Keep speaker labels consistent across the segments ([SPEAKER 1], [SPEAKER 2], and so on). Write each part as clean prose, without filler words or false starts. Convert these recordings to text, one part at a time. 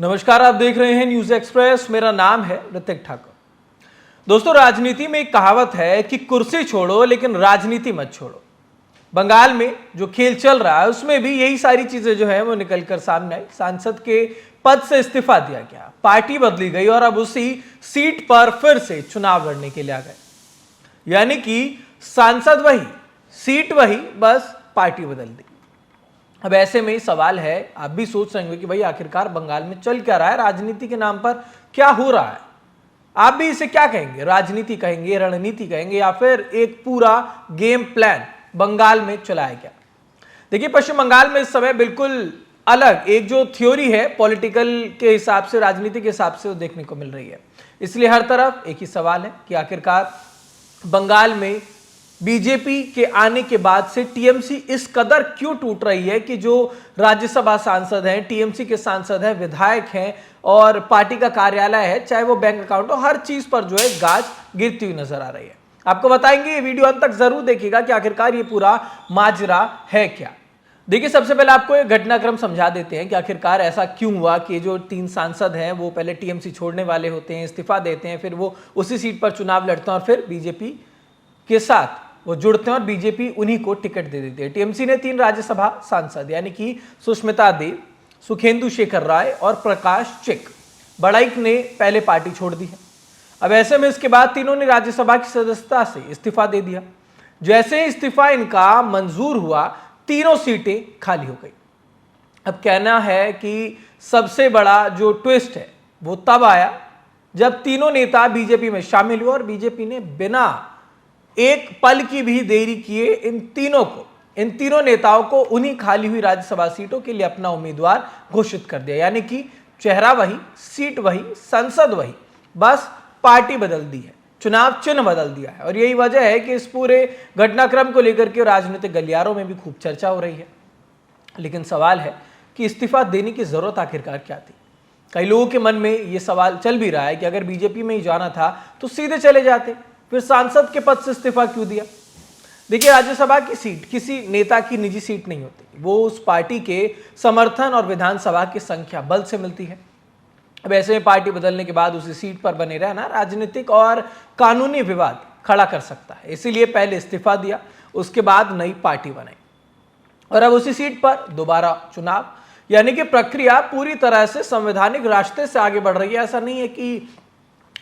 [SPEAKER 1] नमस्कार, आप देख रहे हैं न्यूज एक्सप्रेस। मेरा नाम है ऋतिक ठाकुर। दोस्तों, राजनीति में एक कहावत है कि कुर्सी छोड़ो लेकिन राजनीति मत छोड़ो। बंगाल में जो खेल चल रहा है उसमें भी यही सारी चीजें जो है वो निकलकर सामने आई। सांसद के पद से इस्तीफा दिया गया, पार्टी बदली गई और अब उसी सीट पर फिर से चुनाव लड़ने के लिए आ गए। यानी कि सांसद वही, सीट वही, बस पार्टी बदल दी। अब ऐसे में सवाल है, आप भी सोच रहे होंगे कि भाई आखिरकार बंगाल में चल क्या रहा है, राजनीति के नाम पर क्या हो रहा है। आप भी इसे क्या कहेंगे, राजनीति कहेंगे, रणनीति कहेंगे, या फिर एक पूरा गेम प्लान बंगाल में चलाया गया। देखिए, पश्चिम बंगाल में इस समय बिल्कुल अलग एक जो थ्योरी है पॉलिटिकल के हिसाब से, राजनीति के हिसाब से वो देखने को मिल रही है। इसलिए हर तरफ एक ही सवाल है कि आखिरकार बंगाल में बीजेपी के आने के बाद से टीएमसी इस कदर क्यों टूट रही है कि जो राज्यसभा सांसद हैं, टीएमसी के सांसद हैं, विधायक हैं और पार्टी का कार्यालय है, चाहे वो बैंक अकाउंट हो, हर चीज पर जो है गाज गिरती हुई नजर आ रही है। आपको बताएंगे, ये वीडियो अंत तक जरूर देखिएगा कि आखिरकार ये पूरा माजरा है क्या। देखिए, सबसे पहले आपको एक घटनाक्रम समझा देते हैं कि आखिरकार ऐसा क्यों हुआ कि जो 3 सांसद हैं वो पहले टीएमसी छोड़ने वाले होते हैं, इस्तीफा देते हैं, फिर वो उसी सीट पर चुनाव लड़ते हैं और फिर बीजेपी के साथ वो जुड़ते हैं और बीजेपी उन्हीं को टिकट दे देती है। टीएमसी ने 3 राज्यसभा सांसद यानी कि सुष्मिता देव, सुखेंदु शेखर राय और प्रकाश चिक बड़ाइक ने पहले पार्टी छोड़ दी है। अब ऐसे में इसके बाद तीनों ने राज्यसभा की सदस्यता से इस्तीफा दे दिया। जैसे ही इस्तीफा इनका मंजूर हुआ, तीनों सीटें खाली हो गई। अब कहना है कि सबसे बड़ा जो ट्विस्ट है वो तब आया जब तीनों नेता बीजेपी में शामिल हुए और बीजेपी ने बिना एक पल की भी देरी किए इन तीनों नेताओं को उन्हीं खाली हुई राज्यसभा सीटों के लिए अपना उम्मीदवार घोषित कर दिया। यानी कि चेहरा वही, सीट वही, संसद वही, बस पार्टी बदल दी है, चुनाव चिन्ह बदल दिया है। और यही वजह है कि इस पूरे घटनाक्रम को लेकर के राजनीतिक गलियारों में भी खूब चर्चा हो रही है। लेकिन सवाल है कि इस्तीफा देने की जरूरत आखिरकार क्या थी। कई लोगों के मन में यह सवाल चल भी रहा है कि अगर बीजेपी में ही जाना था तो सीधे चले जाते, फिर सांसद के पद से इस्तीफा क्यों दिया। देखिए, राज्यसभा की सीट किसी नेता की निजी सीट नहीं होती, वो उस पार्टी के समर्थन और विधानसभा की संख्या बल से मिलती है। अब ऐसे में पार्टी बदलने के बाद उसी सीट पर बने रहना राजनीतिक और कानूनी विवाद खड़ा कर सकता है। इसीलिए पहले इस्तीफा दिया, उसके बाद नई पार्टी बनाई और अब उसी सीट पर दोबारा चुनाव। यानी कि प्रक्रिया पूरी तरह से संवैधानिक रास्ते से आगे बढ़ रही है। ऐसा नहीं है कि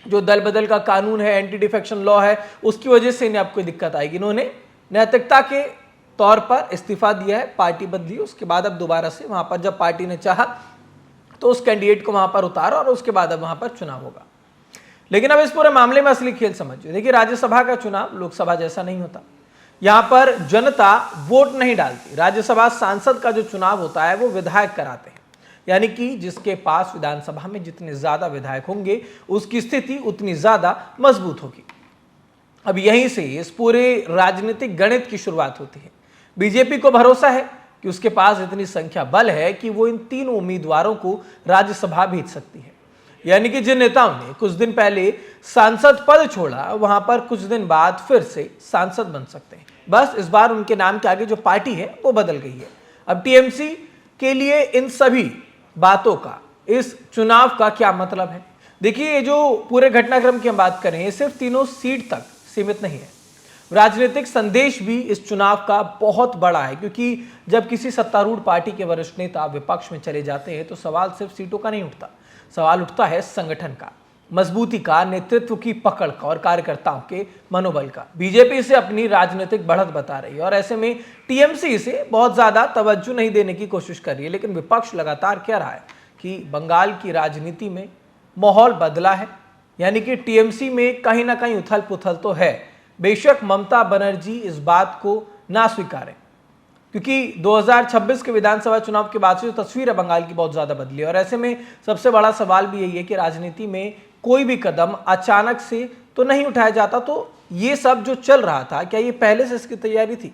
[SPEAKER 1] जो दल बदल का कानून है, एंटी डिफेक्शन लॉ है, उसकी वजह से इन्हें आपको दिक्कत आएगी। इन्होंने नैतिकता के तौर पर इस्तीफा दिया है, पार्टी बदली, उसके बाद अब दोबारा से वहां पर जब पार्टी ने चाहा तो उस कैंडिडेट को वहां पर उतारा और उसके बाद अब वहां पर चुनाव होगा। लेकिन अब इस पूरे मामले में असली खेल समझिए। देखिए, राज्यसभा का चुनाव लोकसभा जैसा नहीं होता। यहां पर जनता वोट नहीं डालती। राज्यसभा सांसद का जो चुनाव होता है वो विधायक कराते हैं। यानी कि जिसके पास विधानसभा में जितने ज्यादा विधायक होंगे उसकी स्थिति उतनी ज्यादा मजबूत होगी। अब यहीं से इस पूरे राजनीतिक गणित की शुरुआत होती है। बीजेपी को भरोसा है कि उसके पास इतनी संख्या बल है कि वो इन 3 उम्मीदवारों को राज्यसभा भेज सकती है। यानी कि जिन नेताओं ने कुछ दिन पहले सांसद पद छोड़ा, वहां पर कुछ दिन बाद फिर से सांसद बन सकते हैं। बस इस बार उनके नाम के आगे जो पार्टी है वो बदल गई है। अब टीएमसी के लिए इन सभी बातों का, इस चुनाव का क्या मतलब है। देखिए, ये जो पूरे घटनाक्रम की हम बात करें, सिर्फ तीनों सीट तक सीमित नहीं है। राजनीतिक संदेश भी इस चुनाव का बहुत बड़ा है, क्योंकि जब किसी सत्तारूढ़ पार्टी के वरिष्ठ नेता विपक्ष में चले जाते हैं तो सवाल सिर्फ सीटों का नहीं उठता, सवाल उठता है संगठन का, मजबूती का, नेतृत्व की पकड़ का और कार्यकर्ताओं के मनोबल का। बीजेपी इसे अपनी राजनीतिक बढ़त बता रही है और ऐसे में टीएमसी इसे बहुत ज्यादा तवज्जो नहीं देने की कोशिश कर रही है। लेकिन विपक्ष लगातार कह रहा है कि बंगाल की राजनीति में माहौल बदला है। यानी कि टीएमसी में कहीं ना कहीं उथल पुथल तो है, बेशक ममता बनर्जी इस बात को ना स्वीकारें, क्योंकि 2026 के विधानसभा चुनाव के बाद से जो तस्वीर है बंगाल की बहुत ज्यादा बदली है। और ऐसे में सबसे बड़ा सवाल भी यही है कि राजनीति में कोई भी कदम अचानक से तो नहीं उठाया जाता। तो ये सब जो चल रहा था, क्या ये पहले से इसकी तैयारी थी।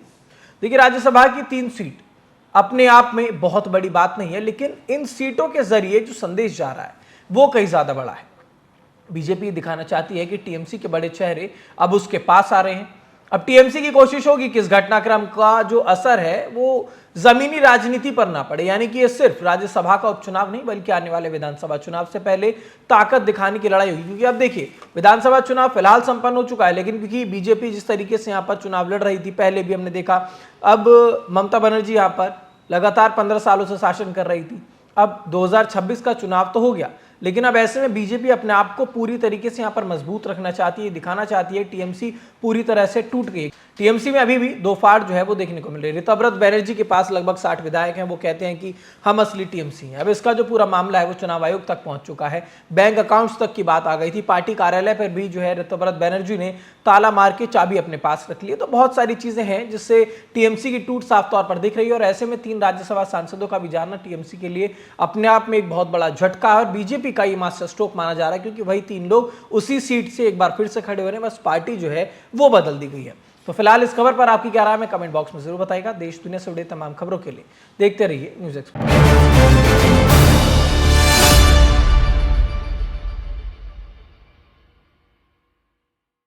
[SPEAKER 1] देखिए, राज्यसभा की 3 सीट अपने आप में बहुत बड़ी बात नहीं है, लेकिन इन सीटों के जरिए जो संदेश जा रहा है वो कहीं ज्यादा बड़ा है। बीजेपी दिखाना चाहती है कि टीएमसी के बड़े चेहरे अब उसके पास आ रहे हैं अब टीएमसी की कोशिश होगी कि इस घटनाक्रम का जो असर है वो जमीनी राजनीति पर ना पड़े, यानी कि ये सिर्फ राज्यसभा का उपचुनाव नहीं बल्कि आने वाले विधानसभा चुनाव से पहले ताकत दिखाने की लड़ाई होगी। क्योंकि अब देखिए, विधानसभा चुनाव फिलहाल संपन्न हो चुका है, लेकिन क्योंकि बीजेपी जिस तरीके से यहाँ पर चुनाव लड़ रही थी, पहले भी हमने देखा, अब ममता बनर्जी यहाँ पर लगातार 15 सालों से शासन कर रही थी। अब 2026 का चुनाव तो हो गया, लेकिन अब ऐसे में बीजेपी अपने आप को पूरी तरीके से यहाँ पर मजबूत रखना चाहती है, दिखाना चाहती है टीएमसी पूरी तरह से टूट गई। टीएमसी में अभी भी दो फाड़ जो है वो देखने को मिल रही है। ऋतव्रत बैनर्जी के पास लगभग 60 विधायक हैं, वो कहते हैं कि हम असली टीएमसी हैं। अब इसका जो पूरा मामला है वो चुनाव आयोग तक पहुंच चुका है, बैंक अकाउंट्स तक की बात आ गई थी, पार्टी कार्यालय पर भी जो है ऋतव्रत बैनर्जी ने ताला मार के चाबी अपने पास रख ली है। तो बहुत सारी चीजें हैं जिससे टीएमसी की टूट साफ तौर पर दिख रही है, और ऐसे में 3 राज्यसभा सांसदों का भी जाना टीएमसी के लिए अपने आप में एक बहुत बड़ा झटका है, और बीजेपी का ये मास्टर स्ट्रोक माना जा रहा है, क्योंकि वही 3 लोग उसी सीट से एक बार फिर से खड़े हो रहे हैं, बस पार्टी जो है वो बदल दी गई है। तो फिलहाल इस खबर पर आपकी क्या राय है, कमेंट बॉक्स में जरूर बताइएगा। देश दुनिया से जुड़ी तमाम खबरों के लिए देखते रहिए न्यूज़ एक्सप्रेस।